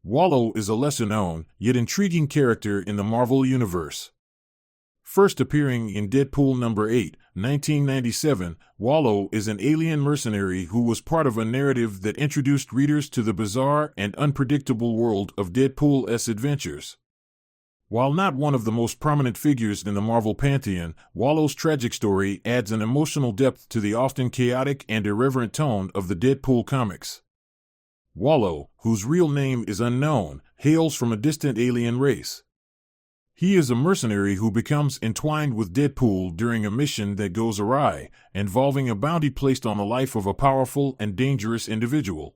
Wallow is a lesser-known, yet intriguing character in the Marvel Universe. First appearing in Deadpool number 8, 1997, Wallow is an alien mercenary who was part of a narrative that introduced readers to the bizarre and unpredictable world of Deadpool's adventures. While not one of the most prominent figures in the Marvel pantheon, Wallow's tragic story adds an emotional depth to the often chaotic and irreverent tone of the Deadpool comics. Wallow, whose real name is unknown, hails from a distant alien race. He is a mercenary who becomes entwined with Deadpool during a mission that goes awry, involving a bounty placed on the life of a powerful and dangerous individual.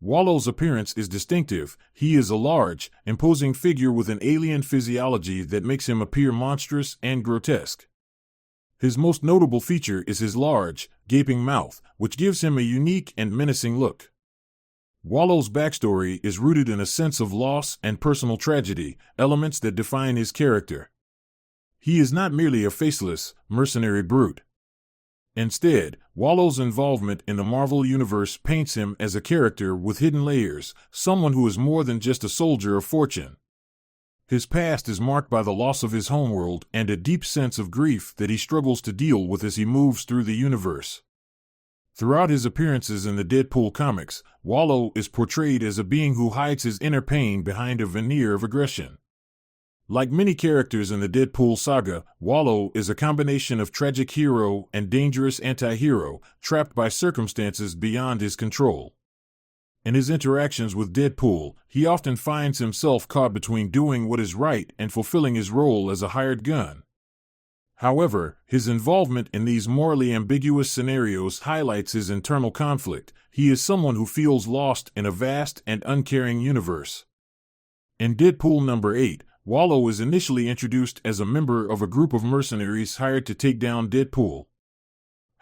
Wallow's appearance is distinctive. He is a large, imposing figure with an alien physiology that makes him appear monstrous and grotesque. His most notable feature is his large, gaping mouth, which gives him a unique and menacing look. Wallow's backstory is rooted in a sense of loss and personal tragedy, elements that define his character. He is not merely a faceless, mercenary brute. Instead, Wallow's involvement in the Marvel Universe paints him as a character with hidden layers, someone who is more than just a soldier of fortune. His past is marked by the loss of his homeworld and a deep sense of grief that he struggles to deal with as he moves through the universe. Throughout his appearances in the Deadpool comics, Wallow is portrayed as a being who hides his inner pain behind a veneer of aggression. Like many characters in the Deadpool saga, Wallow is a combination of tragic hero and dangerous anti-hero, trapped by circumstances beyond his control. In his interactions with Deadpool, he often finds himself caught between doing what is right and fulfilling his role as a hired gun. However, his involvement in these morally ambiguous scenarios highlights his internal conflict. He is someone who feels lost in a vast and uncaring universe. In Deadpool number 8, Wallow is initially introduced as a member of a group of mercenaries hired to take down Deadpool.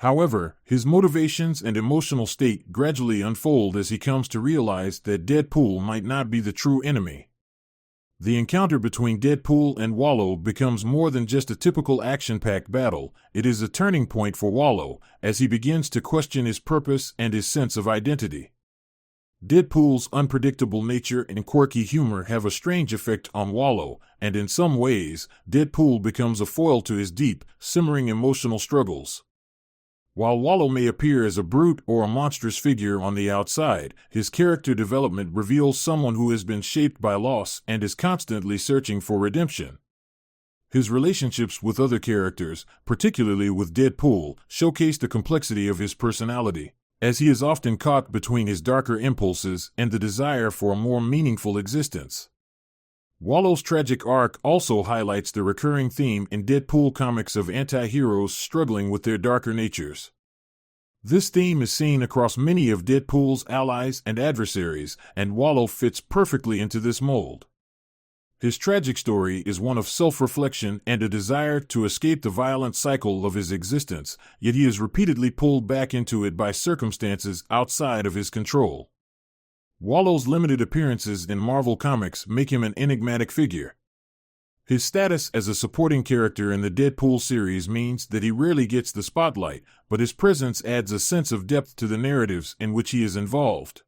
However, his motivations and emotional state gradually unfold as he comes to realize that Deadpool might not be the true enemy. The encounter between Deadpool and Wallow becomes more than just a typical action-packed battle. It is a turning point for Wallow, as he begins to question his purpose and his sense of identity. Deadpool's unpredictable nature and quirky humor have a strange effect on Wallow, and in some ways, Deadpool becomes a foil to his deep, simmering emotional struggles. While Wallow may appear as a brute or a monstrous figure on the outside, his character development reveals someone who has been shaped by loss and is constantly searching for redemption. His relationships with other characters, particularly with Deadpool, showcase the complexity of his personality, as he is often caught between his darker impulses and the desire for a more meaningful existence. Wallow's tragic arc also highlights the recurring theme in Deadpool comics of anti-heroes struggling with their darker natures. This theme is seen across many of Deadpool's allies and adversaries, and Wallow fits perfectly into this mold. His tragic story is one of self-reflection and a desire to escape the violent cycle of his existence, yet he is repeatedly pulled back into it by circumstances outside of his control. Wallow's limited appearances in Marvel Comics make him an enigmatic figure. His status as a supporting character in the Deadpool series means that he rarely gets the spotlight, but his presence adds a sense of depth to the narratives in which he is involved.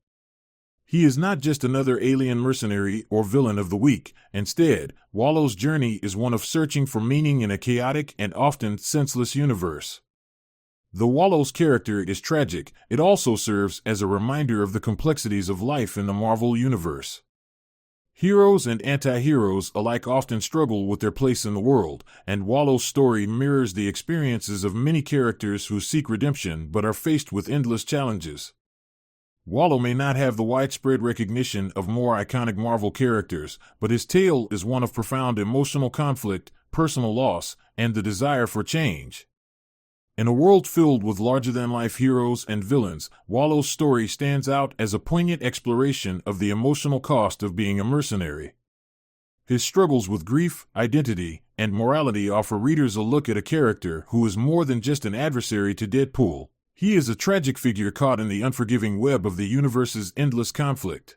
He is not just another alien mercenary or villain of the week. Instead, Wallow's journey is one of searching for meaning in a chaotic and often senseless universe. Though Wallow's character is tragic, it also serves as a reminder of the complexities of life in the Marvel Universe. Heroes and anti-heroes alike often struggle with their place in the world, and Wallow's story mirrors the experiences of many characters who seek redemption but are faced with endless challenges. Wallow may not have the widespread recognition of more iconic Marvel characters, but his tale is one of profound emotional conflict, personal loss, and the desire for change. In a world filled with larger-than-life heroes and villains, Wallow's story stands out as a poignant exploration of the emotional cost of being a mercenary. His struggles with grief, identity, and morality offer readers a look at a character who is more than just an adversary to Deadpool. He is a tragic figure caught in the unforgiving web of the universe's endless conflict.